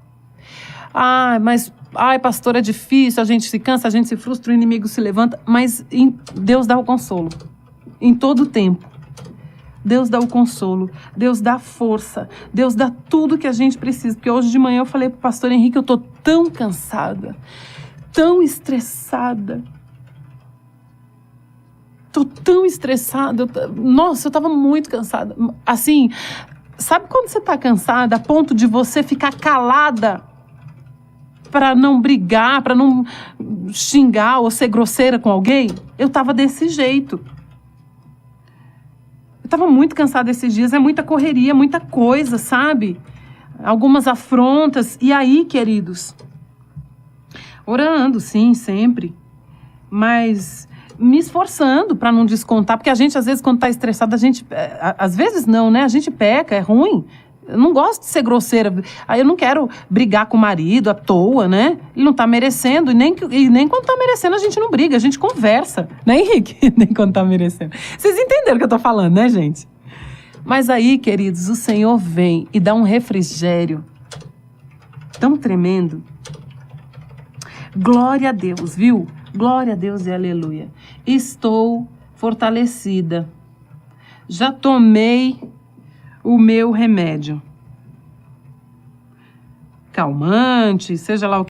Ai, pastor, é difícil, a gente se cansa, a gente se frustra, o inimigo se levanta, mas Deus dá o consolo, em todo o tempo. Deus dá o consolo, Deus dá a força, Deus dá tudo que a gente precisa. Porque hoje de manhã eu falei para o pastor Henrique, eu estou tão cansada, tão estressada. Estou tão estressada. Nossa, eu estava muito cansada. Assim, sabe quando você está cansada a ponto de você ficar calada para não brigar, para não xingar ou ser grosseira com alguém? Eu estava desse jeito. Estava muito cansada esses dias, é muita correria, muita coisa, sabe? Algumas afrontas. E aí, queridos, orando, sim, sempre, mas me esforçando para não descontar, porque a gente, às vezes, quando está estressada, a gente, às vezes não, né? A gente peca, é ruim. Eu não gosto de ser grosseira. Aí eu não quero brigar com o marido à toa, né? Ele não tá merecendo. E nem quando tá merecendo a gente não briga, a gente conversa. Né, Henrique? Nem quando tá merecendo. Vocês entenderam o que eu tô falando, né, gente? Mas aí, queridos, o Senhor vem e dá um refrigério tão tremendo. Glória a Deus, viu? Glória a Deus e aleluia. Estou fortalecida. Já tomei o meu remédio. Calmante, seja lá o que